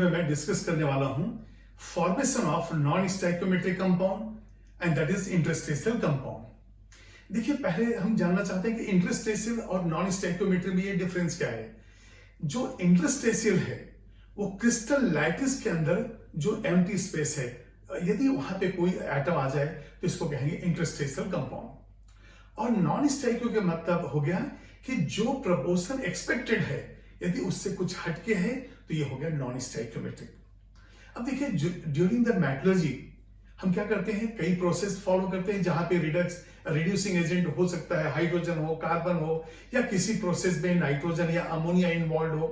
में मैं डिस्कस करने वाला हूं formation of non stoichiometric compound and that is interstitial compound. देखिए, पहले हम जानना चाहते हैं कि इंटरस्टेशियल और नॉन स्टोइकोमेट्रिक में ये डिफरेंस क्या है। जो इंटरस्टेशियल है वो क्रिस्टल लैटिस के अंदर जो एम्प्टी स्पेस है, यदि वहां पे कोई एटम आ जाए तो इसको कहेंगे इंटरस्टेशियल कंपाउंड। और नॉन स्टोइको का मतलब हो गया कि जो प्रपोर्शन एक्सपेक्टेड है यदि उससे कुछ हटके है तो ये हो गया नॉन स्टोइकोमेट्रिक। अब देखिए, ड्यूरिंग द मेटलर्जी हम क्या करते हैं, कई प्रोसेस फॉलो करते हैं जहां पे रिड्यूसिंग एजेंट हो सकता है, हाइड्रोजन हो, कार्बन हो, या किसी प्रोसेस में नाइट्रोजन या अमोनिया इन्वॉल्व हो।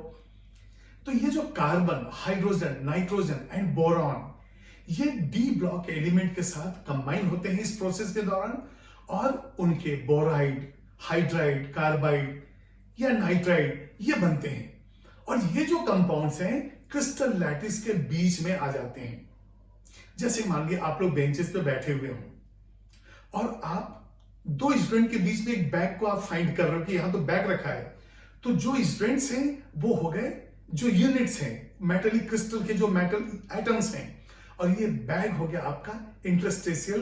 तो ये जो carbon, hydrogen, nitrogen and boron, ये डी ब्लॉक एलिमेंट के साथ कंबाइन होते हैं इस प्रोसेस के दौरान, और उनके बोराइड, हाइड्राइड, कार्बाइड या नाइट्राइड ये बनते हैं। और ये जो कंपाउंड्स हैं क्रिस्टल लैटिस के बीच में आ जाते हैं। जैसे मान लिया आप लोग बेंचेस पे बैठे हुए हो और आप दो स्टूडेंट के बीच में एक बैग को आप फाइंड कर रहे हो कि यहां तो बैग रखा है। तो जो स्टूडेंट्स हैं वो हो गए जो यूनिट्स हैं, मेटलिक क्रिस्टल के जो मेटल एटम्स हैं, और ये बैग हो गया आपका इंटरस्टेशियल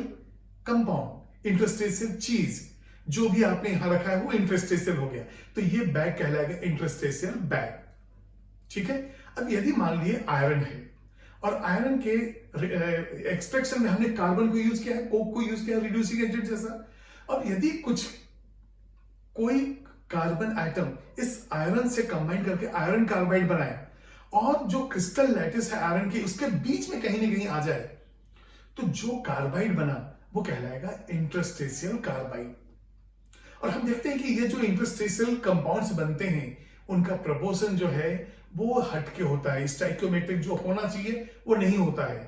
कंपाउंड, इंटरस्टेशियल चीज। जो भी आपने यहां रखा है वो इंटरस्टेशियल हो गया, तो ये बैग कहलाएगा इंटरस्टेशियल बैग। ठीक है। अब यदि मान लिए आयरन है और आयरन के एक्सट्रैक्शन में हमने कार्बन को यूज किया है, कोक को यूज किया है रिड्यूसिंग एजेंट जैसा। अब यदि कोई कार्बन एटम इस आयरन से कंबाइन करके आयरन कार्बाइड बनाए और जो क्रिस्टल लैटिस है आयरन की उसके बीच में कहीं ना कहीं आ जाए, तो जो कार्बाइड बना वो कहलाएगा इंटरस्टेशियल कार्बाइड। और हम देखते हैं कि ये जो इंटरस्टेशियल कंपाउंड्स बनते हैं उनका प्रोपोर्शन जो है वो हटके होता है, स्टोइकोमेट्रिक जो होना चाहिए वो नहीं होता है।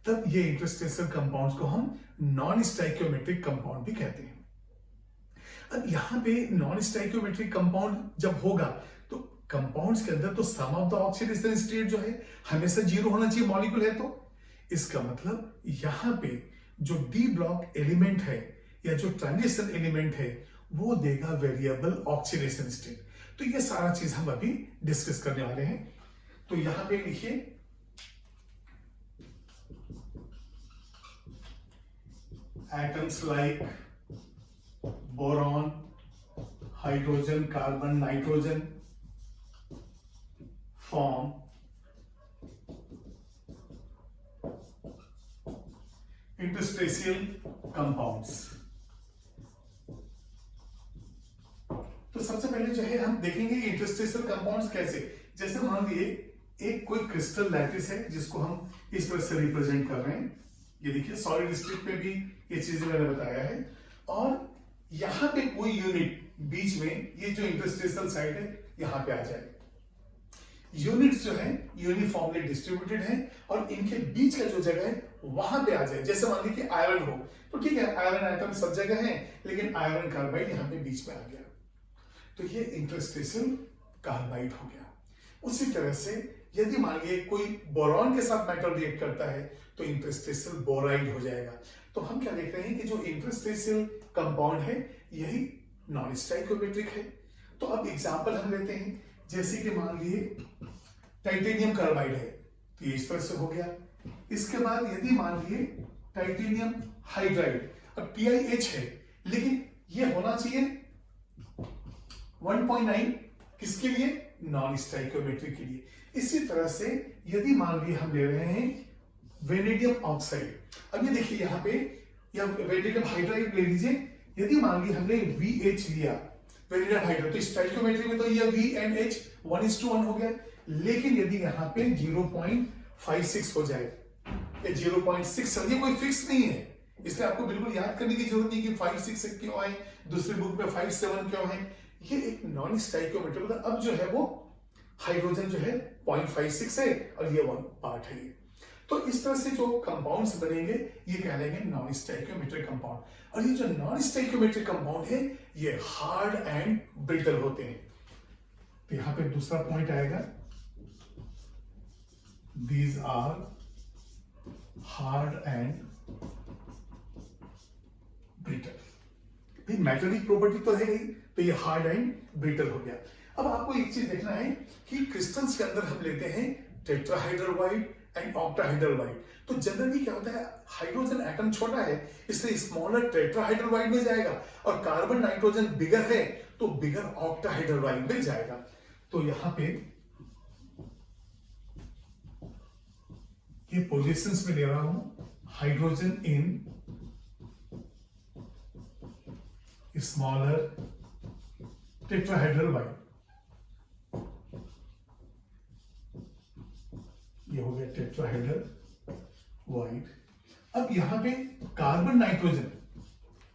तब ये इंटरस्टेशियल कंपाउंड्स को हम नॉन स्टोइकोमेट्रिक कंपाउंड भी कहते हैं। अब यहां पे नॉन स्टोइकोमेट्रिक कंपाउंड जब होगा तो कंपाउंड्स के अंदर तो सम ऑफ द ऑक्सीडेशन स्टेट जो है हमेशा जीरो होना चाहिए मॉलिक्यूल है। तो इसका मतलब यहां पे जो डी ब्लॉक एलिमेंट है या जो ट्रांजिशन एलिमेंट है वो देगा वेरिएबल ऑक्सीडेशन स्टेट। तो ये सारा चीज हम अभी डिस्कस करने वाले हैं। तो यहां पे लिखिए atoms like boron, hydrogen, carbon, nitrogen form interstitial compounds. तो सबसे पहले जो है हम देखेंगे इंटरस्टेशियल कंपाउंड्स कैसे। जैसे मान लिए एक कोई क्रिस्टल लैटिस है जिसको हम इस तरह से रिप्रेजेंट कर रहे हैं। ये देखिए सॉलिड स्टेट पे भी ये चीजें मैंने बताया है। और यहां पे कोई यूनिट बीच में, ये जो इंटरस्टेशियल साइड है यहां पे आ जाए। यूनिट्स जो है यूनिफॉर्मली डिस्ट्रीब्यूटेड है और इनके बीच का जो जगह है वहां पे आ जाए। जैसे मान लीजिए आयरन हो तो ठीक है, आयरन एटम सब जगह है लेकिन आयरन कार्बाइड यहां पे बीच में आ गया, तो ये इंटरस्टेशियल कार्बाइड हो गया। उसी तरह से यदि मान लीजिए कोई बोरॉन के साथ मेटल रिएक्ट करता है तो इंटरस्टेशियल बोराइड हो जाएगा। तो हम क्या देख रहे हैं कि जो इंटरस्टेशियल कंपाउंड है यही नॉन स्टोइकोमेट्रिक है। तो अब एग्जांपल हम लेते हैं, जैसे कि मान लीजिए टाइटेनियम कार्बाइड है तो ये इस तरह से हो गया। इसके बाद यदि मान लीजिए टाइटेनियम हाइड्राइड, अब TiH है लेकिन ये होना चाहिए 1.9 किसके लिए, नॉन स्टोइकोमेट्रिक के लिए। इसी तरह से यदि मान लिए हम ले रहे हैं वेनेडियम ऑक्साइड, अब ये देखिए यहां पे या वेनेडियम हाइड्राइड ले लीजिए। यदि मान लिए हमने VH लिया वेनेडियम हाइड्राइड तो स्टोइकोमेट्रिक में तो ये VNH 1:1 हो गया। लेकिन यदि यहां पे 0.56 हो जाए या 0.6, ये कोई फिक्स नहीं है, इसलिए आपको बिल्कुल याद करने की जरूरत नहीं कि 5-6 क्यों आए, दूसरी बुक में 5-7 क्यों है। ये एक नॉन स्टोइकोमेट्रिक, मतलब अब जो है वो हाइड्रोजन जो है 0.56 है और ये 1 पार्ट है। तो इस तरह से जो कंपाउंड्स बनेंगे ये कहलाएंगे नॉन स्टोइकोमेट्रिक कंपाउंड। और ये जो नॉन स्टोइकोमेट्रिक कंपाउंड है ये हार्ड एंड ब्रिटल होते हैं। तो यहां पे दूसरा पॉइंट आएगा, these are hard and brittle. Metallic property तो है ही, तो ये हार्ड एंड ब्रिटल हो गया। अब आपको एक चीज देखना है कि क्रिस्टल्स के अंदर हम लेते हैं टेट्राहाइड्रल एंड ऑक्टाहाइड्रल। तो जनरली क्या होता है, हाइड्रोजन एटम छोटा है इसलिए स्मॉलर टेट्राहाइड्रल में जाएगा, और कार्बन नाइट्रोजन बिगर है तो बिगर ऑक्टाहाइड्रल में जाएगा। तो यहां पे ये पोजीशंस में ले रहा हूं, हाइड्रोजन इन स्मॉलर टेट्राहाइड्रल। ये हो गया टेट्राहाइड्रल। अब यहां पे कार्बन नाइट्रोजन,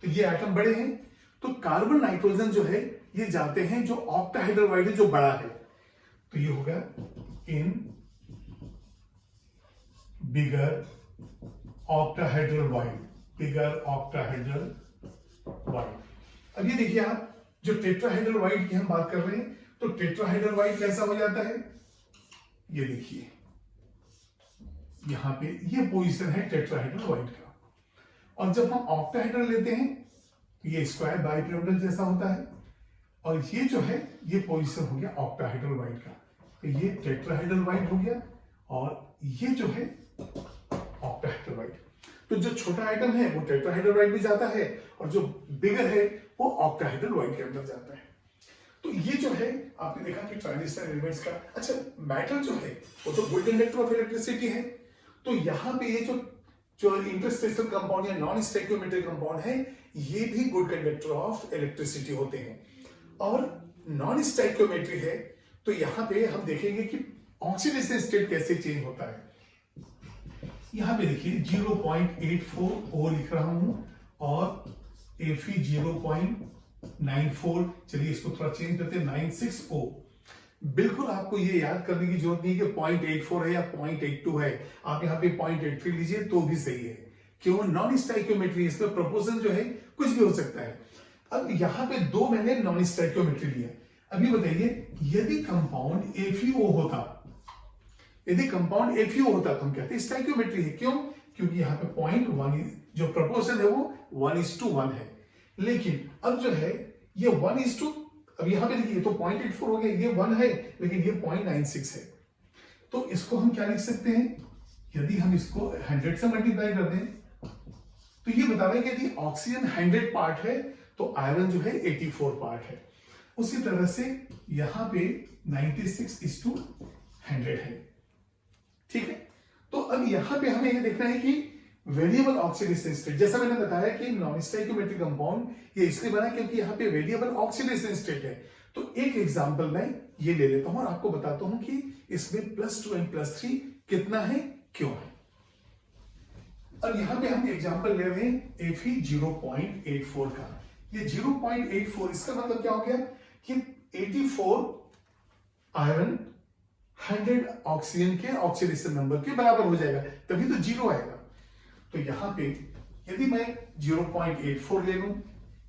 तो ये एटम बड़े हैं, तो कार्बन नाइट्रोजन जो है ये जाते हैं जो ऑक्टाहाइड्रल है जो बड़ा है, तो ये होगा इन बिगर ऑक्टाहाइड्रल बिगर ऑक्टाहाइड्रल। अब ये देखिए आप, जो टेट्राहाइड्रल की हम बात कर रहे हैं, तो टेट्राहाइड्रल कैसा हो जाता है, ये देखिए यहां पे ये पोजीशन है टेट्राहाइड्रल का। और जब हम ऑक्टाहाइड्रल लेते हैं तो ये स्क्वायर बाइपिरामिडल जैसा होता है, और ये जो है ये पोजीशन हो गया ऑक्टाहाइड्रल का। तो ये टेट्राहाइड्रल हो गया और ये जो है ऑक्टाहाइड्रल। तो जो छोटा आइटम है वो टेट्राहाइड्रल में जाता है, और जो बिगर है वो ऑक्टाहाइड्रल के अंदर जाता है। तो ये जो है आपने देखा कि ट्रांजिशन एलिमेंट्स का। अच्छा, मेटल जो है वो तो गुड कंडक्टर ऑफ इलेक्ट्रिसिटी है, तो यहां पे ये जो इंटरस्टेशियल कंपाउंड या नॉन स्टोइकियोमेट्रिक कंपाउंड है, ये भी गुड कंडक्टर ऑफ इलेक्ट्रिसिटी होते हैं। और नॉन स्टोइकियोमेट्री है, तो यहां पे हम देखेंगे कि ऑक्सीडेशन स्टेट कैसे चेंज होता है। यहां पे देखिए 0.84 O लिख रहा हूं, और Fe 0.94, चलिए इसको थोड़ा चेंज करते हैं 96 O। बिल्कुल आपको ये याद करने की जरूरत नहीं कि 0.84 है या 0.82 है, आप यहाँ पे 0.83 लीजिए तो भी सही है, क्यों, नॉन स्टोइकियोमेट्री, इसमें प्रोपोर्शन जो है कुछ भी हो सकता है। अब यहाँ पे दो मैंने नॉन स्टोइकियोमेट्री लिया। अभी बताइए, यदि कंपाउंड FeO होता, यदि कंपाउंड FeO होता तो हम कहते हैं स्टोइकियोमेट्री है, क्यों, क्योंकि यहाँ पे 0.1 जो प्रोपोर्शन है वो 1:1 है। लेकिन अब जो है ये 1:, अब यहां पे देखिए तो 0.84 हो गया, ये 1 है, लेकिन ये 0.96 है। तो इसको हम क्या लिख सकते हैं, यदि हम इसको 100 से मल्टीप्लाई कर दें तो ये बता रहे हैं कि यदि ऑक्सीजन 100 पार्ट है तो आयरन जो है 84 पार्ट है। उसी तरह से यहां पे 96:100 है, ठीक है। तो अब यहां पे हमें ये देखना है कि वेरिएबल ऑक्सीडेशन स्टेट, जैसा मैंने बताया कि नॉन स्टोइकियोमेट्रिक कंपाउंड ये इसलिए बना क्योंकि यहाँ पे वेरिएबल ऑक्सीडेशन स्टेट है। तो एक एग्जांपल मैं ये ले लेता हूं और आपको बताता हूं कि इसमें +2 और +3 कितना है, क्यों है। अब यहां पे हम एग्जांपल ले रहे हैं Fe 0.84 का। ये 0.84 इसका मतलब क्या हो गया कि 84 आयरन 100 ऑक्सीजन के ऑक्सीडेशन नंबर के बराबर हो जाएगा, तभी तो 0 आएगा। तो यहां पे यदि मैं 0.84 ले लूं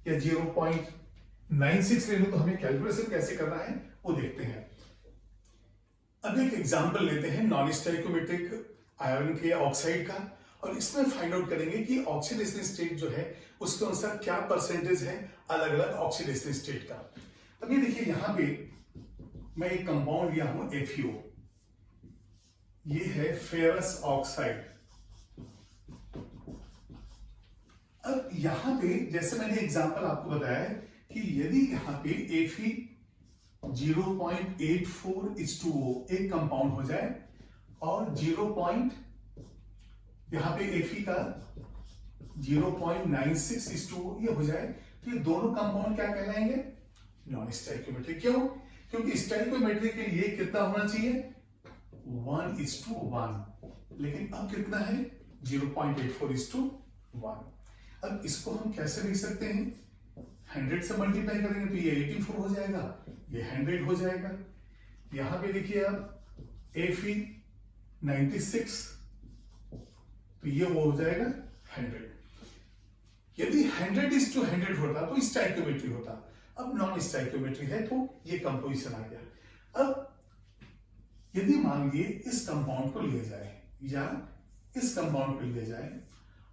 या 0.96 ले लूं तो हमें कैलकुलेशन कैसे करना है वो देखते हैं। अब एक एग्जांपल लेते हैं नॉन स्टोइकियोमेट्रिक आयरन के ऑक्साइड का, और इसमें फाइंड आउट करेंगे कि ऑक्सीडेशन स्टेट जो है उसके अनुसार क्या परसेंटेज है अलग अलग ऑक्सीडेशन स्टेट का। अब ये देखिए यहां पे मैं एक कंपाउंड लिया हूं FeO, ये है फेरस ऑक्साइड। अब यहां पे जैसे मैंने एग्जांपल आपको बताया है कि यदि यहां पे Fe 0.84:O एक कंपाउंड हो जाए और यहां पे Fe का 0.96:O ये हो जाए, तो ये दोनों कंपाउंड क्या कहलाएंगे, नॉन स्टोइकियोमेट्रिक। क्यों, क्योंकि स्टोइकियोमेट्री के लिए कितना होना चाहिए, 1:1, लेकिन अब कितना है 0.84:1। अब इसको हम कैसे लिख सकते हैं, 100 से मल्टीप्लाई करेंगे तो ये 84 हो जाएगा, ये 100 हो जाएगा। यहां पे देखिए आप Fe 96, तो ये वो हो जाएगा 100। यदि 100:100 होता तो स्टोइकियोमेट्री होता, अब नॉन स्टोइकियोमेट्री है तो ये कंपोजिशन आ गया। अब यदि मान लीजिए इस कंपाउंड को लिया जाए या इस कंपाउंड को लिया जाए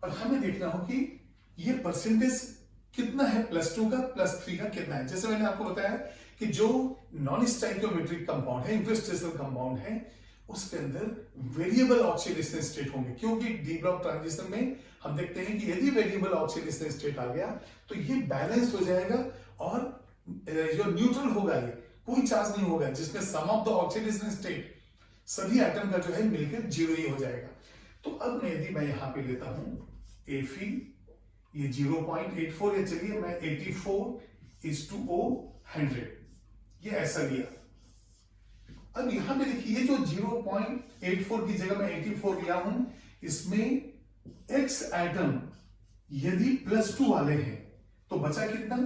और हमें देखना हो कि ये परसेंटेज कितना है, +2 का +3 का कितना है। जैसे मैंने आपको बताया कि जो नॉन स्टोइकियोमेट्रिक कंपाउंड है, इंटरस्टेशियल कंपाउंड है, उसके अंदर वेरिएबल ऑक्सीडेशन स्टेट होंगे, क्योंकि डी ब्लॉक ट्रांजिशन में हम देखते हैं कि यदि वेरिएबल ऑक्सीडेशन स्टेट आ गया तो ये बैलेंस हो जाएगा और जो न्यूट्रल होगा ये कोई चार्ज नहीं होगा, जिसमें सम ऑफ द ऑक्सीडेशन स्टेट सभी एटम का जो है मिलकर जीरो ही हो जाएगा। तो अब यदि मैं यहां पे लेता हूं Fe, ये 0.84 है, चलिए मैं 84:O100 ये ऐसा लिया। अब यहां पे देखिए ये जो 0.84 की जगह मैं 84 लिया हूं, इसमें x एटम यदि +2 वाले हैं तो बचा कितना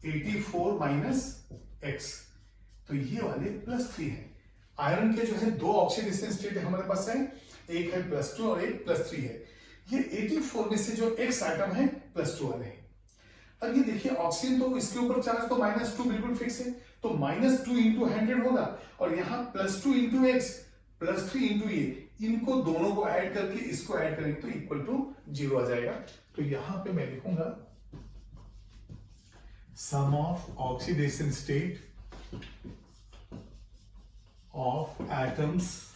84 माइनस x, तो ये वाले +3 है। आयरन के जो है दो ऑक्सीडेशन स्टेट हमारे पास है, एक है +2 और एक +3 है। ये 84 में से जो x एटम है +2 वाले हैं। अब ये देखिए ऑक्सीजन तो इसके ऊपर चार्ज तो -2 बिल्कुल फिक्स है, तो -2 इंटू 100 होगा और यहाँ +2 इंटू x +3 इंटू ये, इनको दोनों को ऐड करके इसको ऐड करेंगे तो इक्वल टू 0 आ जाएगा। तो यहां पे मैं लिखूंगा sum of oxidation state of atoms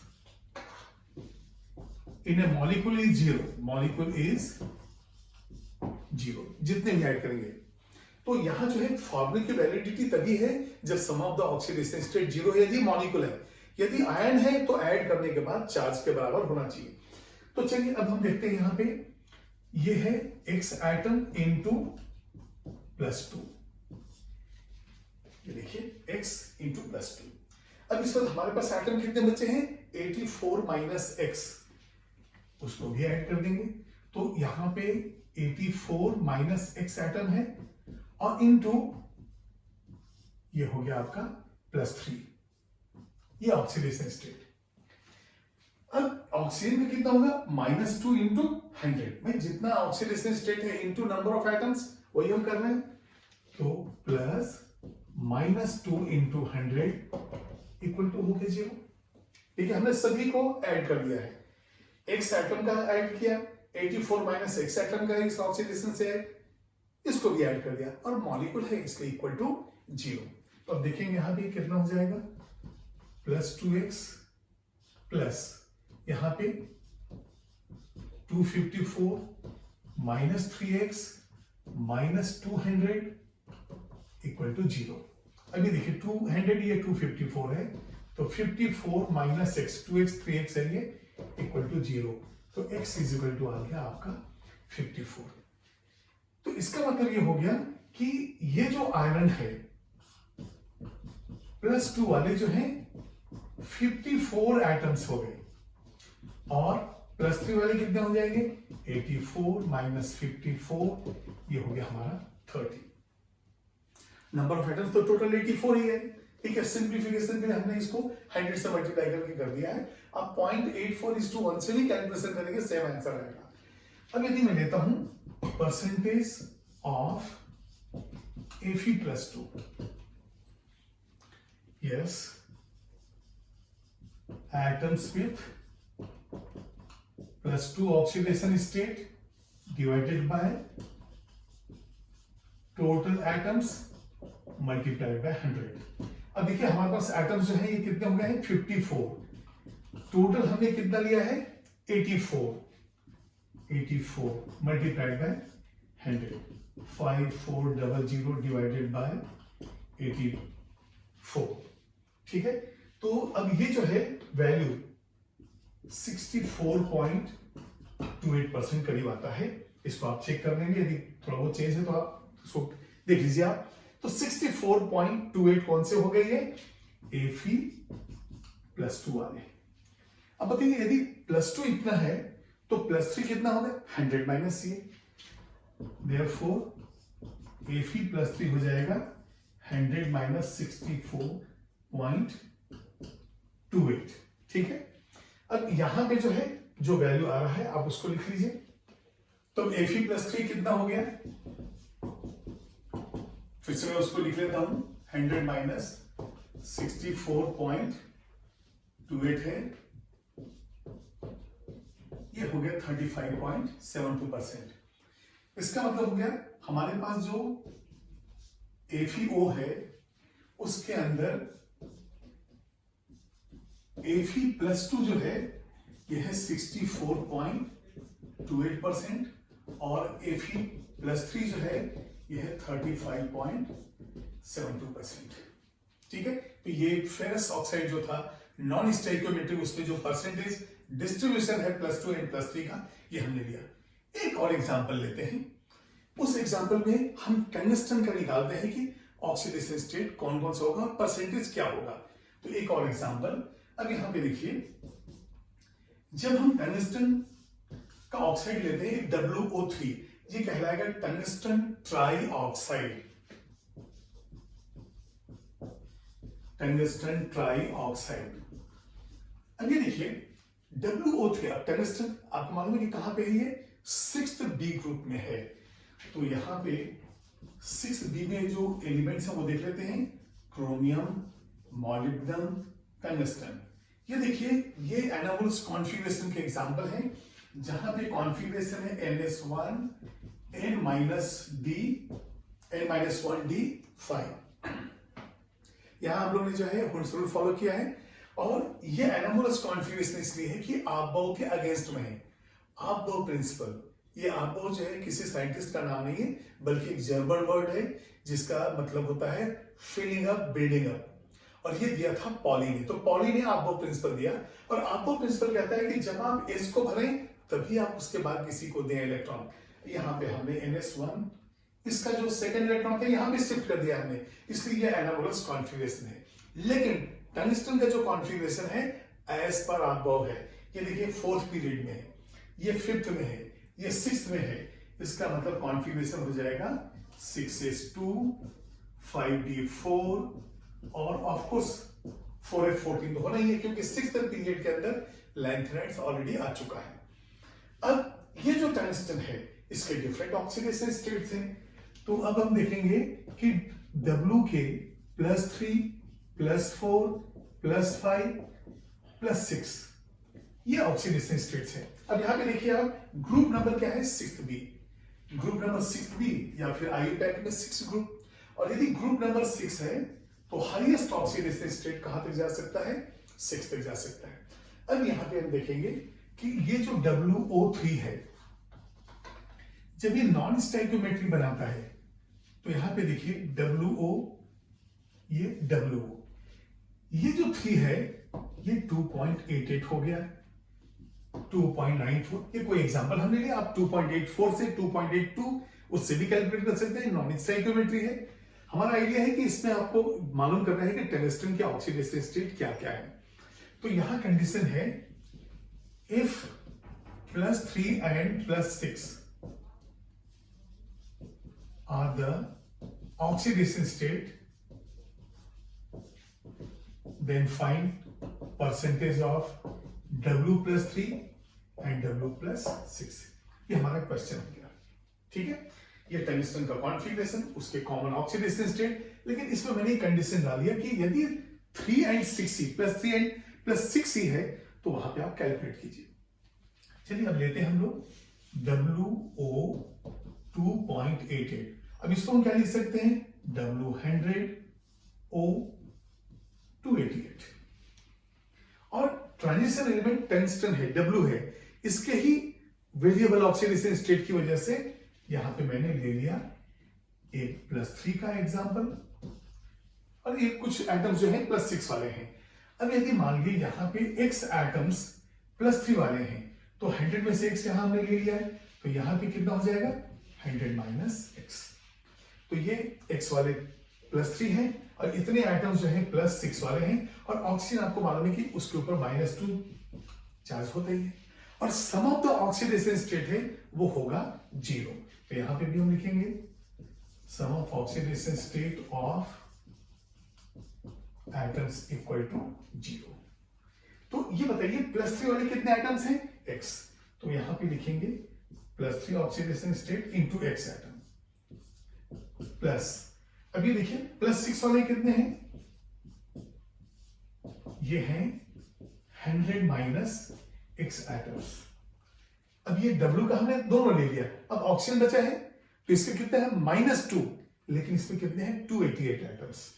in a molecule is 0, molecule is 0, जितने भी ऐड करेंगे। तो यहां जो है फॉर्मूले की वैलिडिटी तभी है जब सम ऑफ द ऑक्सीडेशन स्टेट 0 है, यदि मॉलिक्यूल है। यदि आयन है तो ऐड करने के बाद चार्ज के बराबर होना चाहिए। तो चलिए अब हम देखते हैं यहां पे ये है x एटम इंटू +2, ये देखिए x इंटू +2। अब इस वक्त हमारे पास एटम कितने बचे हैं 84 माइनस x, उसको भी ऐड कर देंगे। तो यहां पे 84 माइनस x एटम है और इनटू ये हो गया आपका +3, ये ऑक्सीडेशन स्टेट। अब ऑक्सीजन में कितना होगा -2 इंटू 100 में जितना ऑक्सीडेशन स्टेट है इंटू नंबर ऑफ एटम्स वही हम कर रहे हैं। तो प्लस -2 इंटू 100 इक्वल टू हो गया 0। ठीक है, हमने सभी को ऐड कर दिया है, x एटम का ऐड किया, 84 माइनस x एटम का इस ऑक्सीडेशन से है, इसको भी ऐड कर दिया और मॉलिक्यूल है इसके इक्वल टू 0। तो अब देखेंगे यहां पे कितना हो जाएगा +2x प्लस यहां पे 254 minus 3x minus 200 equal to 0। अभी देखिए 200 ये 254 है, तो 54 माइनस x 2x 3x है ये इक्वल टू 0। तो x इज इक्वल टू आ गया आपका 54। तो इसका मतलब ये हो गया कि ये जो आयरन है +2 वाले जो है 54 एटम्स हो गए और +3 वाले कितने हो जाएंगे 84 माइनस 54, ये हो गया हमारा 30। नंबर ऑफ एटम्स तो टोटल 84 ही है। ठीक है, सिंप्लीफिकेशन के लिए हमने इसको 100 से मल्टीप्लाई करके कर दिया है। अब 0.84:1 से भी कैलकुलेशन करेंगे, सेम आंसर आएगा। अब यदि मैं लेता हूं percentage of Fe+2, yes, atoms with +2 oxidation state divided by total atoms multiplied by 100। अब देखिए हमारे पास एटम्स जो है ये कितने हो गए हैं 54, टोटल हमने कितना लिया है 84 मल्टीप्लाइड बाय 100, 5400 डिवाइडेड बाय 84। ठीक है, तो अब ये जो है वैल्यू 64.28% करीब आता है। इसको आप चेक कर लेंगे, यदि थोड़ा बहुत चेंज है तो आप इसको देख लीजिए आप। तो 64.28 कौन से हो गए ये Fe+2 वाले। अब बताइए यदि +2 इतना है तो +3 कितना होगा 100 माइनस ये, देयरफॉर Fe+3 हो जाएगा 100 माइनस 64.28। ठीक है, अब यहां पे जो है जो वैल्यू आ रहा है आप उसको लिख लीजिए। तो Fe+3 कितना हो गया, फिर से मैं उसको लिख लेता हूं 100 माइनस 64.28 है, ये हो गया 35.72%। इसका मतलब हो गया हमारे पास जो FeO है उसके अंदर Fe+2 जो है ये है 64.28% और Fe+3 जो है ये है 35.72%। ठीक है, तो ये फेरस ऑक्साइड जो था नॉन स्टोइकियोमेट्रिक, उसमें जो परसेंटेज डिस्ट्रीब्यूशन है +2 और +3 का, ये हमने लिया। एक और एग्जांपल लेते हैं। उस एग्जांपल में हम टंगस्टन का निकालते हैं कि ऑक्सीडेशन स्टेट कौन कौन सा होगा और परसेंटेज क्या होगा। तो एक और एग्जांपल, अब यहां पे देखिए, जब हम टंगस्टन का ऑक्साइड लेते हैं WO3, ये कहलाएगा tungsten try oxide, tungsten try oxide. अब ये देखिए WO3, टंगस्टन आपको मालूम है कि कहां पे है, ये 6th B ग्रुप में है। तो यहां पे 6th B में जो एलिमेंट्स हैं वो देख लेते हैं, क्रोमियम, मॉलिब्डेनम, टंगस्टन। ये देखिए, ये एनामल्स कॉन्फ़िगरेशन के एग्जांपल हैं, जहां पे कॉन्फ़िगरेशन है NS1 N-1D5। यहां हम लोग ने जो है हुंड्स रूल फॉलो किया है, और ये एनामल्स कॉन्फ़िगरेशन इसलिए है कि आपबाउ के अगेंस्ट में है। आपबाउ प्रिंसिपल, ये आपबाउ जो है किसी साइंटिस्ट का नाम नहीं है, बल्कि एक जर्मन वर्ड है जिसका मतलब होता है फिलिंग अप, बिल्डिंग अप, और ये दिया था पॉली ने। तो पॉली ने आपबाउ प्रिंसिपल दिया, और आपबाउ प्रिंसिपल कहता है कि जब आप S को भरें तभी आप उसके बाद किसी को दें इलेक्ट्रॉन। यहां पे हमने NS1, इसका जो सेकंड इलेक्ट्रॉन था यहां पे शिफ्ट कर दिया हमने, इसलिए ये एनामल्स कॉन्फ़िगरेशन है। लेकिन टंगस्टन का जो कॉन्फ़िगरेशन है एज पर आपबाउ है। ये देखिए 4th पीरियड में है, ये 5th में है, ये 6th में है। इसका मतलब कॉन्फ़िगरेशन हो जाएगा 6s2, 5d4 और ऑफ कोर्स 4f14 तो होना ही है, क्योंकि 6th पीरियड के अंदर लैंथेनाइड्स ऑलरेडी आ चुका है। अब ये जो टंगस्टन है इसके डिफरेंट ऑक्सीडेशन स्टेट्स हैं। तो अब हम देखेंगे कि W के +3, +4, +5, +6 ये ऑक्सीडेशन स्टेट्स हैं। अब यहां पे देखिए आप, ग्रुप नंबर क्या है, 6th B, group number 6th B, या फिर IUPAC में 6 ग्रुप। और यदि ग्रुप नंबर 6 है तो हाईएस्ट ऑक्सीडेशन स्टेट कहां तक जा सकता है, 6 तक जा सकता है। अब यहां पे हम देखेंगे कि ये जो WO3 है, जब ये नॉन स्टोइकियोमेट्री बनाता है तो यहां पे देखिए WO, ये WO, ये जो 3 है ये 2.88 हो गया, 2.94, ये कोई एग्जांपल हमने लिया। आप 2.84 से 2.82 उससे भी कैलकुलेट कर सकते हैं, नॉन स्टोइकियोमेट्री है। हमारा आइडिया है कि इसमें आपको मालूम करना है कि टंगस्टन के ऑक्सीडेशन स्टेट क्या क्या है। तो यहां कंडीशन है, if +3 and +6 are the oxidation state, then find percentage of W+3 and W+6। ये हमारा क्वेश्चन हो गया। ठीक है, ये टंगस्टन का कॉन्फ़िगरेशन, उसके कॉमन ऑक्सीडेशन स्टेट। लेकिन इसमें मैंने कंडीशन डाली है कि यदि 3 and 6 +3 and +6 ही है तो वहां पे आप कैलकुलेट कीजिए। चलिए अब लेते हैं हम लोग WO 2.88। अब इसको हम क्या लिख सकते हैं, W100 O 288। और ट्रांजिशन एलिमेंट टंगस्टन है, W है, इसके ही वेरिएबल ऑक्सीडेशन स्टेट की वजह से यहां पे मैंने ले लिया एक +3 का एग्जांपल, और एक कुछ एटम्स जो है +6 वाले हैं। अब यदि मान लीजिए यहां पे X एटम्स +3 वाले हैं, तो 100 में से X यहां हमने ले लिया है, तो यहां पे कितना हो जाएगा, 100 - X। तो ये X वाले +3 हैं, और इतने एटम्स जो हैं +6 वाले हैं, और ऑक्सीजन आपको मालूम है कि उसके ऊपर -2 चार्ज होता ही है, और सम ऑफ द ऑक्सीडेशन स्टेट है वो होगा 0। तो यहां पे भी हम लिखेंगे sum of oxidation state of atoms equal to 0। तो ये बताइए +3 वाले कितने एटम्स हैं, X। तो यहां पे लिखेंगे +3 oxidation state into X atom plus, अब ये देखिए +6 वाले कितने हैं, ये हैं 100 - X एटम्स। अब ये W का हमने दोनों ले लिया, अब ऑक्सीजन बचा है तो इसके कितने हैं, -2, लेकिन इसमें कितने हैं 288 एटम्स,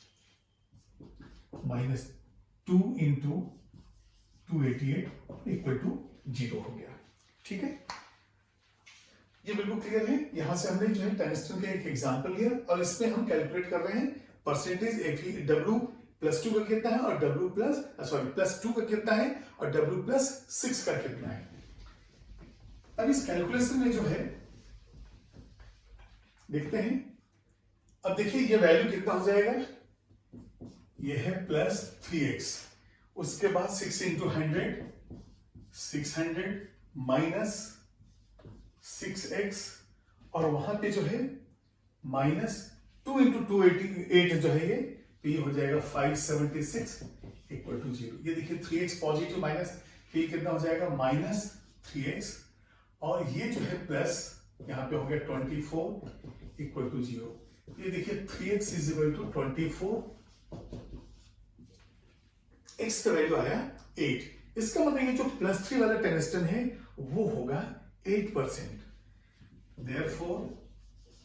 -2 इंटू 288 इक्वल टू 0 हो गया। ठीक है, ये बिल्कुल क्लियर है। यहां से हमने जो है टंगस्टन का एक एग्जांपल लिया और इसमें हम कैलकुलेट कर रहे हैं परसेंटेज W +2 का कितना है और W +2 का कितना है और W +6 का कितना है। अब इस कैलकुलेशन में जो है देखते हैं, अब देखिए ये वैल्यू कितना हो जाएगा, ये है +3x, उसके बाद 6 × 100 600 माइनस 6x और वहां पे जो है -2 × 288 जो है ये, तो ये हो जाएगा 576 इक्वल टू 0। ये देखिए 3x पॉजिटिव माइनस, ये कितना हो जाएगा -3x और ये जो है प्लस यहां पे हो गया 24 इक्वल टू 0। ये देखिए 3x is equal to 24, x का वैल्यू आया 8। इसका मतलब ये जो +3 वाला टंगस्टन है वो होगा 8%। Therefore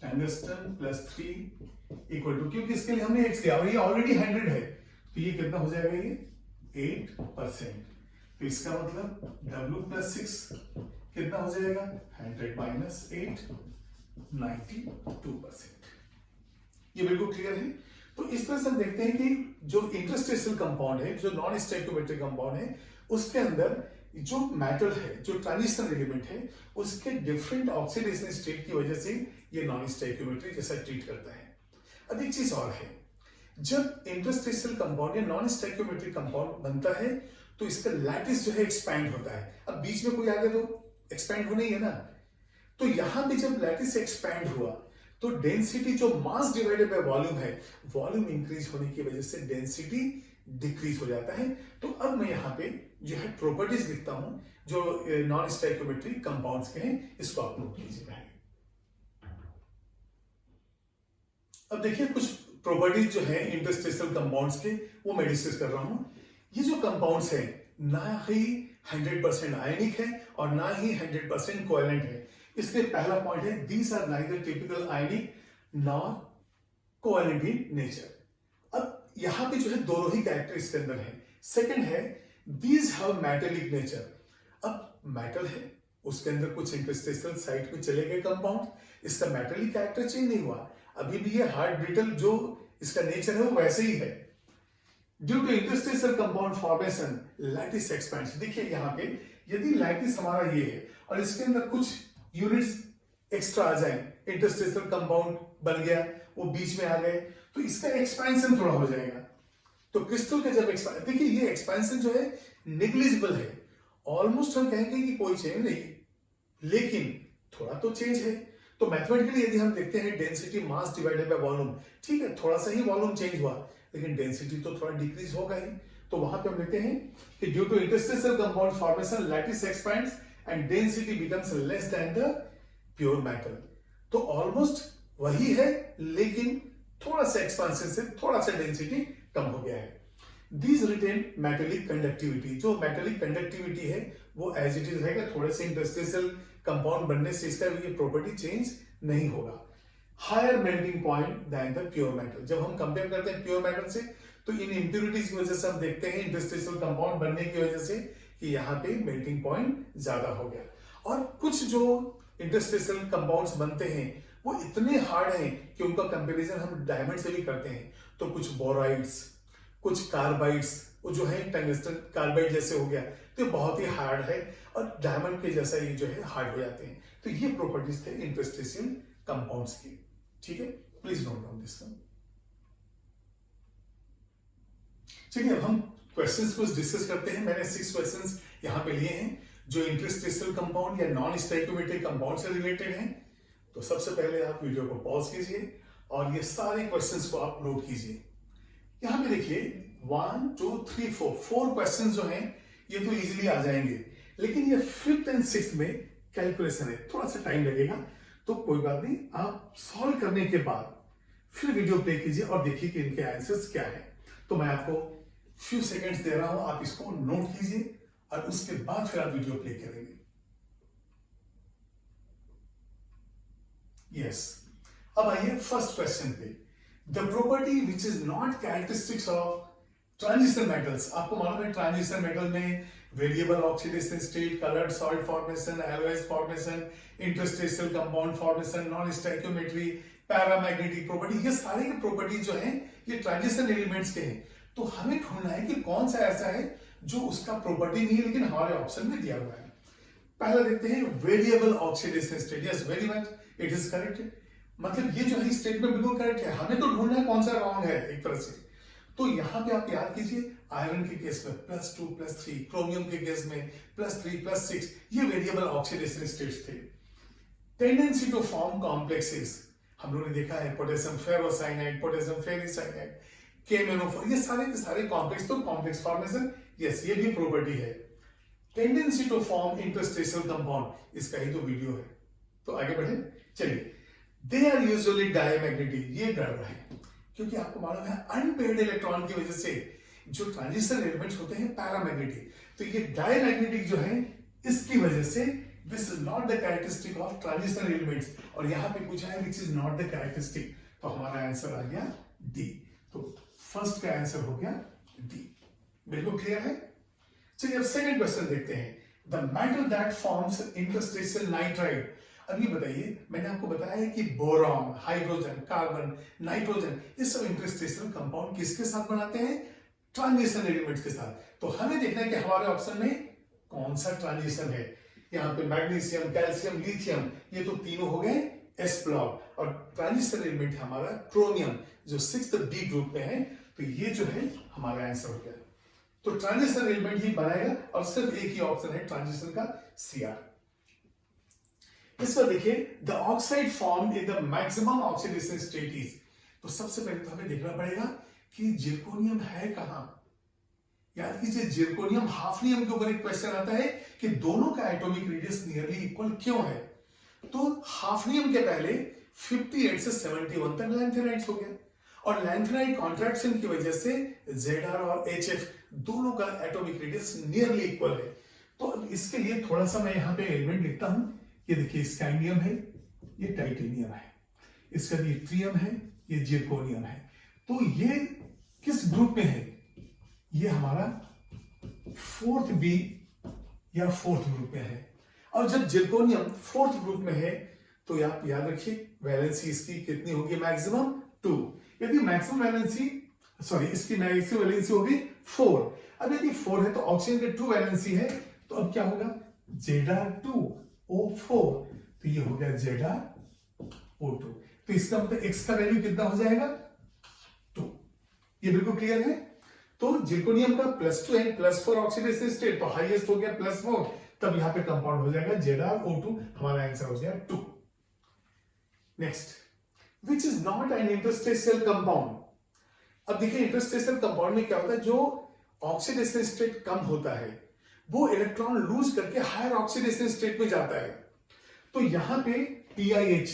टंगस्टन +3 इक्वल टू, क्योंकि इसके लिए हमने x लिया और ये ऑलरेडी 100 है, तो ये कितना हो जाएगा, ये 8%। तो इसका मतलब W +6 कितना हो जाएगा, 100 - 8 92%। ये बिल्कुल क्लियर है। तो इस तरह से हम देखते हैं कि जो इंटरस्टेशियल कंपाउंड है, जो नॉन स्टोइकियोमेट्रिक कंपाउंड है, उसके अंदर जो मेटल है, जो ट्रांजिशनल एलिमेंट है, उसके डिफरेंट ऑक्सीडेशन स्टेट की वजह से ये नॉन स्टोइकियोमेट्रिक जैसा ट्रीट करता है। अब एक चीज और है, जब इंटरस्टेशियल कंपाउंड या नॉन स्टोइकियोमेट्रिक कंपाउंड बनता है तो इसका लैटिस जो है एक्सपैंड होता है। अब बीच में कोई आ गया तो एक्सपैंड होना ही है ना, तो यहां पे जब लैटिस एक्सपैंड हुआ तो डेंसिटी जो मास डिवाइडेड बाय वॉल्यूम है, वॉल्यूम इंक्रीज होने की वजह से डेंसिटी डिक्रीज हो जाता है। तो अब मैं यहां पे जो है प्रॉपर्टीज लिखता हूं जो नॉन स्टोइकियोमेट्रिक कंपाउंड्स के हैं, इसको आप नोट कीजिएगा। अब देखिए कुछ प्रॉपर्टीज जो है इंटरस्टेशियल कंपाउंड्स के, वो मैं डिस्कस कर रहा हूं। ये जो कंपाउंड्स है ना ही 100% आयनिक है और ना ही 100% कोवेलेंट है। इसलिए पहला पॉइंट है, these are neither typical ionic nor covalent in nature. अब यहां पे जो है दोनों ही कैरेक्टर इसके अंदर है। सेकंड है, दीज हैव मेटेलिक नेचर। अब मेटल है, उसके अंदर कुछ इंटरस्टेशियल साइट में चले गए कंपाउंड, इसका मेटेलिक कैरेक्टर चेंज नहीं हुआ, अभी भी ये हार्ड ब्रिटल जो इसका नेचर है वो वैसे ही है। Due to interstitial compound formation lattice expands. देखिए यहां पे यदि लैटिस हमारा ये है और इसके अंदर कुछ यूनिट्स एक्स्ट्रा आ जाए, इंटरस्टेशियल कंपाउंड बन गया, वो बीच में आ गए, तो इसका एक्सपेंशन थोड़ा हो जाएगा। तो क्रिस्टल का जब एक्सपेंशन, देखिए ये एक्सपेंशन जो है नेग्लिजिबल है, ऑलमोस्ट हम कहेंगे कि कोई चेंज नहीं, लेकिन थोड़ा तो चेंज है। तो मैथमेटिकली यदि हम देखते हैं density mass divided by volume, ठीक है थोड़ा सा ही वॉल्यूम चेंज हुआ, लेकिन डेंसिटी तो थोड़ा डिक्रीज होगा ही। तो वहां पे हम लिखते हैं कि due to interstitial compound formation lattice expands and density becomes less than the pure metal. तो ऑलमोस्ट वही है, लेकिन थोड़ा सा एक्सपेंशन से थोड़ा सा डेंसिटी कम हो गया है। These retain metallic conductivity. जो मेटेलिक कंडक्टिविटी है वो एज इट इज रहेगा, थोड़े से इंटरस्टेशियल कंपाउंड बनने से इसका ये प्रॉपर्टी चेंज नहीं होगा। Higher melting point than the pure metal. जब हम कंपेयर करते हैं प्योर मेटल से, तो इन इंप्योरिटीज की वजह से हम देखते हैं इंटरस्टेशियल कंपाउंड बनने की वजह से कि यहाँ पे मेल्टिंग पॉइंट ज्यादा हो गया। और कुछ जो इंटरस्टेशियल कंपाउंड्स बनते हैं वो इतने हार्ड हैं कि उनका कंपैरिजन हम डायमंड से भी करते हैं। तो कुछ बोराइड्स, कुछ कार्बाइड्स, वो जो है टंगस्टन कार्बाइड जैसे हो गया, तो बहुत ही हार्ड है और डायमंड के जैसा ये जो है हार्ड हो जाते हैं। तो ये प्रॉपर्टीज थे इंटरस्टेशियल कंपाउंड्स की। ठीक है, please note down this one. चलिए अब हम क्वेश्चंस को डिस्कस करते हैं। मैंने 6 क्वेश्चंस यहां पे लिए हैं जो इंटरस्टेशियल कंपाउंड या नॉन स्टोइकियोमेट्रिक कंपाउंड से रिलेटेड हैं। तो सबसे पहले आप वीडियो को पॉज कीजिए और ये सारे क्वेश्चंस को आप नोट कीजिए। यहां पे देखिए 1 2 3 4 क्वेश्चंस जो हैं ये तो इजीली आ जाएंगे, लेकिन ये 5th एंड 6th में कैलकुलेशन है, थोड़ा सा टाइम लगेगा। तो कोई बात नहीं, आप सॉल्व करने के बाद फिर वीडियो प्ले कीजिए और देखिए कि इनके आंसर्स क्या है। तो मैं आपको फ्यू सेकंड्स दे रहा हूं, आप इसको नोट कीजिए और उसके बाद फिर आप वीडियो प्ले करेंगे। यस, अब आइए फर्स्ट क्वेश्चन पे। The property which is not characteristics of transition metals, आपको मालूम है ट्रांजिशन मेटल में variable oxidation state, coloured salt formation, alloys formation, interstitial compound formation, non stoichiometry, paramagnetic property, ये सारे के प्रॉपर्टी जो हैं ये ट्रांजिशन एलिमेंट्स के हैं। तो हमें ढूंढना है कि कौन सा ऐसा है जो उसका प्रॉपर्टी नहीं है लेकिन हमारे ऑप्शन में दिया हुआ है। पहला देखते हैं variable oxidation state. Yes, very much, it is correct. मतलब ये जो है स्टेटमेंट बिल्कुल करेक्ट है, हमें तो ढूंढना है कौन सा रॉन्ग है एक तरह से। तो यहां पे आप याद कीजिए, आयरन के केस में +2 +3, क्रोमियम के केस में +3 +6, ये वेरिएबल ऑक्सीडेशन स्टेट्स थे। टेंडेंसी टू फॉर्म कॉम्प्लेक्सेस, हम लोगों ने देखा है पोटेशियम फेरोसाइनाइड, पोटेशियम फेरिसाइनाइड, KMnO4, ये सारे के सारे कॉम्प्लेक्स, तो कॉम्प्लेक्स फॉर्मेशन, यस, ये भी प्रॉपर्टी है। Tendency to form interstitial compound, इसका ही तो वीडियो है। तो आगे बढ़े, चलिए। दे आर यूजुअली डायमैग्नेटिक, ये गड़बड़ है क्योंकि आपको मालूम है अनपेयर्ड इलेक्ट्रॉन की वजह से जो ट्रांजिशन एलिमेंट्स होते हैं पैरामैग्नेटिक, तो ये डायमैग्नेटिक जो है इसकी वजह से this is not the characteristic of transition elements. और यहां पे पूछा है which is not the characteristic, तो हमारा आंसर आ गया डी। तो फर्स्ट का आंसर हो गया डी। बिल्कुल क्लियर है। चलिए अब सेकंड क्वेश्चन देखते हैं। The metal that forms interstitial nitride. अब ये बताइए, मैंने आपको बताया है कि बोरॉन, हाइड्रोजन, कार्बन, नाइट्रोजन, ये सब इंटरस्टेशियल कंपाउंड किसके साथ बनाते हैं? ट्रांजिशन एलिमेंट्स के साथ। तो हमें देखना है कि हमारे ऑप्शन में कौन सा ट्रांजिशन है। यहाँ पे मैग्नीशियम, कैल्शियम, लिथियम, ये तो तीनों हो गए एस ब्लॉक, और ट्रांजिशन एलिमेंट है हमारा क्रोमियम जो 6th बी ग्रुप में है। तो ये जो है हमारा आंसर हो गया। तो ट्रांजिशन एलिमेंट ही बनाएगा और सिर्फ एक ही ऑप्शन है ट्रांजिशन का, Cr। इस पर देखिए, the oxide form in the maximum oxidation state is. तो सबसे पहले तो हमें देखना पड़ेगा कि जिरकोनियम है कहां। याद कीजिए, जिरकोनियम हाफनियम के ऊपर एक क्वेश्चन आता है कि दोनों का एटॉमिक रेडियस नियरली इक्वल क्यों है। तो हाफनियम के पहले 58 से 71 तक लैंथेनाइड्स हो गया, और लैंथेनाइड कॉन्ट्रैक्शन की वजह से Zr और HF दोनों का एटॉमिक रेडियस नियरली इक्वल है। तो इसके लिए थोड़ा सा मैं यहां पे एलिमेंट लिखता हूं। ये देखिए, स्कैंडियम है, ये टाइटेनियम है, इसका ये ट्रियम है, ये जिरकोनियम है। तो ये किस ग्रुप में है? ये हमारा 4th बी या 4th ग्रुप में है। और जब जिरकोनियम 4th ग्रुप में है तो आप याद रखिए वैलेंसी इसकी कितनी होगी? मैक्सिमम 2। यदि मैक्सिमम वैलेंसी, सॉरी, इसकी मैक्सिमम वैलेंसी होगी 4। अब यदि 4 है तो ऑक्सीजन के 2 वैलेंसी है, तो अब क्या होगा? Zr2O4, तो ये हो गया Zr O2। तो इसका मतलब x का वैल्यू कितना हो जाएगा? 2। ये बिल्कुल क्लियर है। तो जिरकोनियम का +2 है, +4 ऑक्सीडेशन स्टेट, तो हाईएस्ट हो गया +4, तब यहां पे कंपाउंड हो जाएगा Zr O2। हमारा आंसर हो गया 2। Next, which is not an interstitial compound. अब देखिए, इंटरस्टेशियल कंपाउंड में क्या होता है, जो ऑक्सीडेशन स्टेट कम होता है वो इलेक्ट्रॉन लूज करके हायर ऑक्सीडेशन स्टेट में जाता है। तो यहां पे PiH,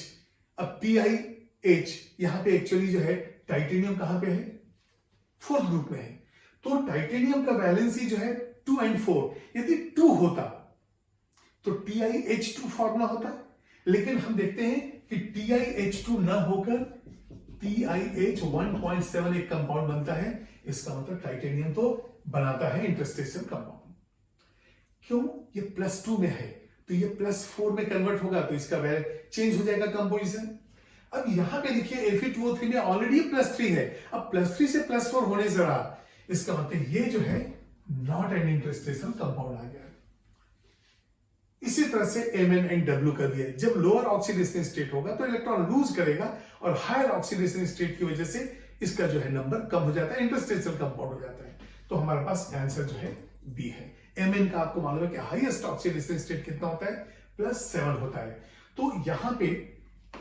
अब PiH यहां पे एक्चुअली जो है टाइटेनियम कहां पे है? 4th ग्रुप में है। तो टाइटेनियम का वैलेंसी जो है 2 और 4। यदि 2 होता तो TiH2 फॉर्मूला होता, लेकिन हम देखते हैं कि TiH2 न होकर TiH1.7 एक कंपाउंड बनता है। इसका मतलब टाइटेनियम तो बनाता है इंटरस्टेशियल कंपाउंड। क्यों? ये +2 में है, तो ये +4 में कन्वर्ट होगा, तो इसका वैल्यू चेंज हो जाएगा कंपोजिशन। अब यहां पे देखिए Fe2O3 में ऑलरेडी +3 है, अब +3 से +4 होने से रहा, इसका मतलब ये जो है नॉट एन इंटरस्टेशियल कंपाउंड आ गया। इसी तरह से MnNW कर दिया। जब लोअर ऑक्सीडेशन स्टेट होगा तो इलेक्ट्रॉन लूज करेगा, और हायर ऑक्सीडेशन स्टेट की वजह से इसका जो है नंबर कम हो जाता है, इंटरस्टेशियल कंपाउंड हो जाता है। तो हमारे पास आंसर जो है बी है। Mn का आपको मालूम है कि हाईएस्ट ऑक्सीडेशन स्टेट कितना होता है? +7 होता है। तो यहां पे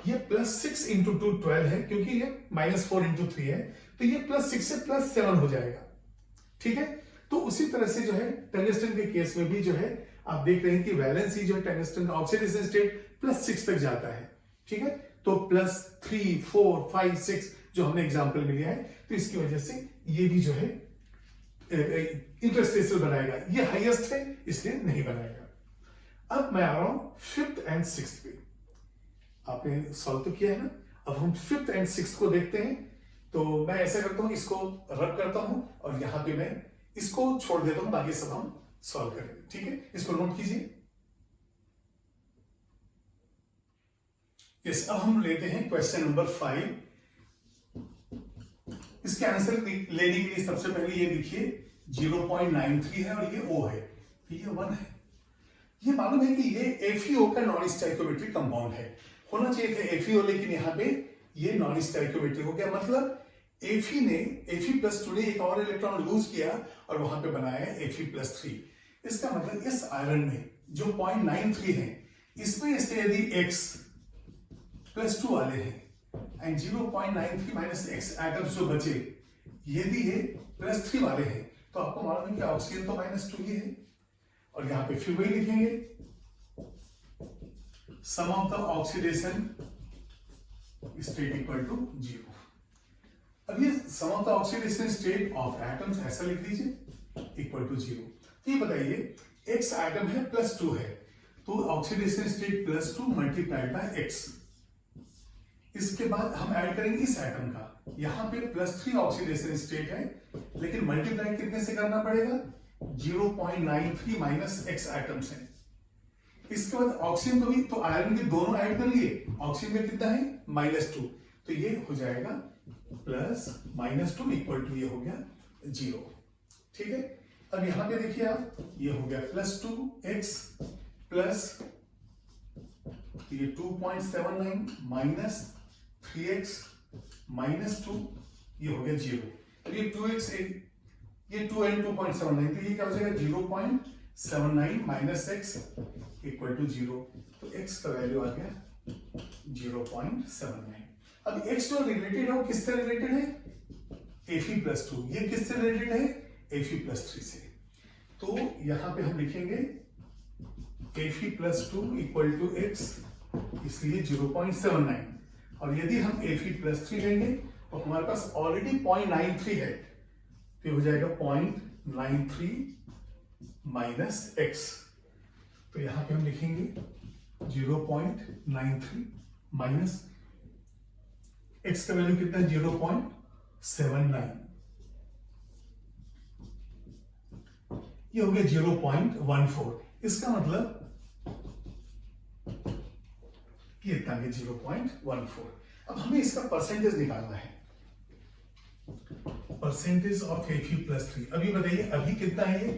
ये +6 × 2 12 है, क्योंकि ये -4 × 3 है, तो ये +6 से +7 हो जाएगा। ठीक है। तो उसी तरह से जो है टंगस्टन के केस में भी जो है आप देख रहे हैं कि वैलेंसी जो है टंगस्टन का ऑक्सीडेशन स्टेट +6 तक जाता है। ठीक है। तो +3, 4, 5, 6 जो हमने एग्जाम्पल में लिया है, तो इसकी वजह से ये भी जो है इंटरस्टेशियल बनाएगा। ये हाईएस्ट है इसलिए नहीं बनाएगा। अब मैं आ रहा हूं 5th और 6th पे। आपने सॉल्व तो किया है ना। अब हम 5th और 6th को देखते हैं। तो मैं ऐसा करता हूं, इसको रब करता हूं और यहां पे मैं इसको छोड़ देता हूं, बाकी सब हम सॉल्व करेंगे। ठीक है, इसको नोट कीजिए। यस, अब हम लेते हैं क्वेश्चन नंबर 5। इसके आंसर लेने के लिए सबसे पहले ये देखिए 0.93 है और ये O है, ये 1 है। ये मालूम है कि ये FeO का नॉन स्टोइकोमेट्रिक कंपाउंड है, होना चाहिए था FeO, लेकिन यहाँ पे ये नॉन स्टोइकोमेट्रिक हो गया। मतलब Fe ने Fe+2 ने एक और इलेक्ट्रॉन लूज किया और वहां पे बनाया Fe+3। इसका मतलब इस आयरन में जो 0.93 है, इसमें से यदि X+2 वाले हैं एंड 0.93 - X एटम्स जो बचे, यदि ये +3 वाले हैं, तो आपको मालूम है कि ऑक्सीजन तो -2 ही है। और यहां पे फिर वही लिखेंगे, sum of the oxidation state equal to 0। अब ये sum of the oxidation state of atoms ऐसा लिख दीजिए इक्वल टू 0। तो ये बताइए X एटम है +2 है, तो oxidation state +2 multiplied by X। इसके बाद हम ऐड करेंगे इस एटम का, यहां पे +3 ऑक्सीडेशन स्टेट है, लेकिन मल्टीप्लाई कितने से करना पड़ेगा, 0.93 - X एटम्स है। इसके बाद ऑक्सीजन को भी, तो आयरन भी दोनों ऐड कर लिए, ऑक्सीजन में कितना है -2, तो ये हो जाएगा +-2 इक्वल टू ये हो गया 0। ठीक है, अब यहां पे देखिए आप, ये हो गया +2x प्लस ये 2.79 - 3x -2, ये हो गया 0। तो ये 2x ये 2 and 2.79, तो ये क्या हो जाएगा 0.79 - X इक्वल टू 0। तो X का वैल्यू आ गया 0.79। अब X जो रिलेटेड है वो किससे रिलेटेड है, Fe+2। ये किससे रिलेटेड है, Fe+3 से। तो यहां पे हम लिखेंगे Fe+2 इक्वल टू X, इसलिए 0.79। और यदि हम Fe+3 लेंगे तो हमारे पास ऑलरेडी 0.93 है, तो हो जाएगा 0.93 - X। तो यहां पे हम लिखेंगे 0.93 माइनस X का वैल्यू कितना है 0.79, ये हो गया 0.14। इसका मतलब ये इतना 0.14। अब हमें इसका परसेंटेज निकालना है, परसेंटेज ऑफ Fe+3। अभी बताइए अभी कितना है ये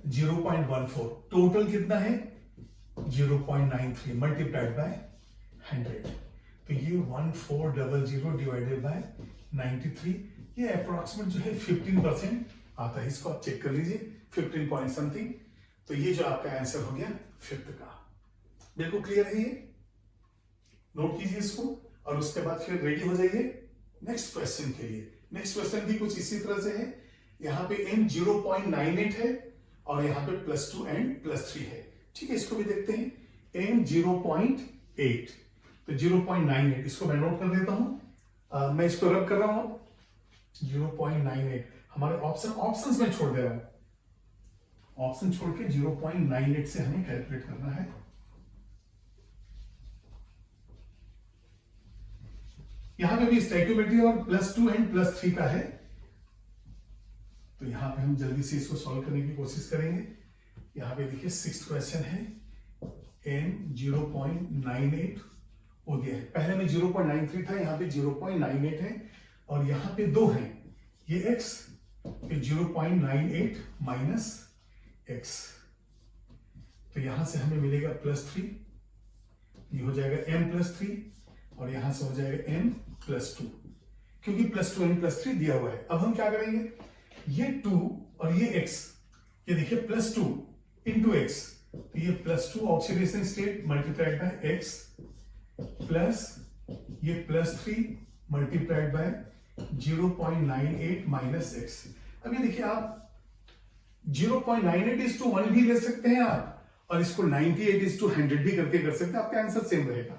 0.14, टोटल कितना है 0.93 मल्टीप्लाइड बाय 100, तो ये 1400 डिवाइडेड बाय 93, ये अप्रोक्सीमेट जो है 15% आता है। इसको आप चेक कर लीजिए 15 पॉइंट समथिंग। तो ये जो आपका आंसर हो गया 5th का। बिल्कुल क्लियर है ये, नोट कीजिए इसको और उसके बाद फिर रेडी हो जाइए नेक्स्ट क्वेश्चन के लिए। नेक्स्ट क्वेश्चन भी कुछ इसी तरह से है, यहाँ पे n 0.98 है और यहाँ पे +2 and +3 है। ठीक है, इसको भी देखते हैं। n 0.8, तो 0.98 इसको मैं नोट कर देता हूं, मैं इसको रब कर रहा हूं 0.98। हमारे ऑप्शंस में छोड़ दे रहा हूं, ऑप्शन छोड़ के 0.98 से हमें कैलकुलेट करना है। यहां पे भी स्टोइकियोमेट्री और +2 and +3 का है, तो यहां पे हम जल्दी से इसको सॉल्व करने की कोशिश करेंगे। यहां पे देखिए 6th क्वेश्चन है, n 0.98 हो गया है, पहले में 0.93 था, यहाँ पे 0.98 है और यहाँ पे 2 है, ये x, फिर 0.98 माइनस x, तो यहां से हमें मिलेगा +3, ये हो जाएगा m+3 और यहां से हो जाएगा m+2, क्योंकि +2 m+3 दिया हुआ है। अब हम क्या करेंगे, ये 2 और ये x, ये देखिए +2 इंटू x, तो ये +2 oxidation state multiplied by x plus ये +3 मल्टीप्लाइड बाय 0.98 माइनस x। अब ये देखिए आप 0.98:1 भी ले सकते हैं आप, और इसको 98:100 भी करके कर सकते हैं, आपका आंसर सेम रहेगा।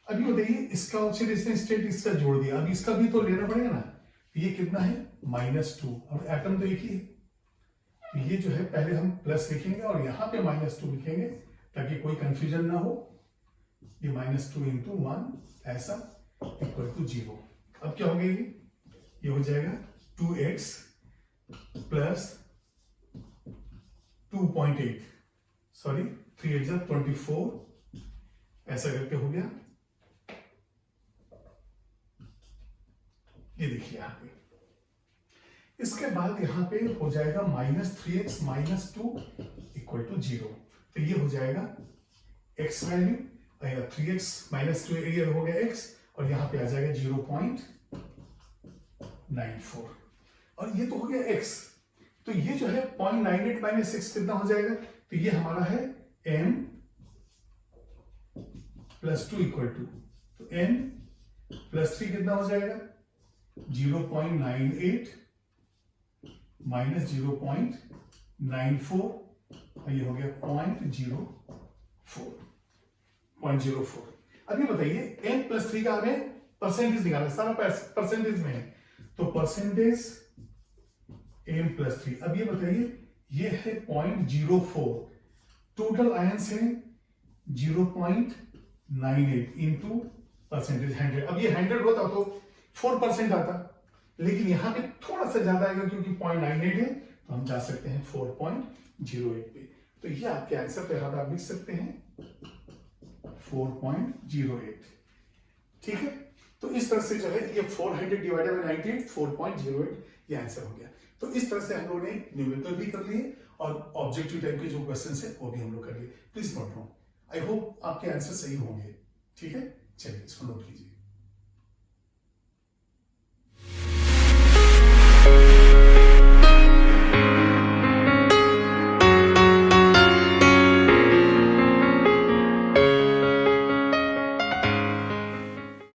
अभी बताइए इसका ऑक्सीडेशन स्टेट इसका जोड़ दिया, अब इसका भी तो लेना पड़ेगा ना, ये कितना है -2 और एटम तो एक ही है, ये जो है पहले हम प्लस लिखेंगे और यहां पे -2 लिखेंगे ताकि कोई कंफ्यूजन ना हो। ये -2 × 1 ऐसा इक्वल टू 0। अब क्या हो गया, ये हो जाएगा 2x प्लस 2.8, सॉरी 3 8 24, ऐसा करके हो गया। ये देखिए यहां पे, इसके बाद यहां पे हो जाएगा -3x - 2 इक्वल टू 0। तो ये हो जाएगा x वैल्यू, 3x - 2 ये हो गया x, और यहां पे आ जाएगा 0.94, और ये तो हो गया x। तो ये जो है 0.98 - 6 कितना हो जाएगा, तो ये हमारा है m + 2 इक्वल टू, तो m + 3 कितना हो जाएगा 0.98 - 0.94, और ये हो गया 0.04। अब ये बताइए m + 3 का हमें परसेंटेज निकालना, सारा परसेंटेज में है, तो परसेंटेज m + 3। अब ये बताइए ये है 0.04, टोटल आयंस है 0.98 इंटू परसेंटेज 100। अब ये 100 होता तो 4% आता, लेकिन यहां पे थोड़ा सा ज्यादा आएगा क्योंकि 0.98 है, तो हम जा सकते हैं 4.08 पे। तो ये आपके आंसर पे आप लिख सकते हैं 4.08। ठीक है, तो इस तरह से जो है ये 400 डिवाइडेड बाय 98, 4.08 ये आंसर हो गया। तो इस तरह से हम लोगों ने न्यूमेरिकल भी कर लिए और ऑब्जेक्टिव टाइप के जो क्वेश्चंस है वो भी हम लोग कर लिए। Please note down, I hope आपके आंसर सही होंगे। ठीक है, चलिए इसको नोट कीजिए।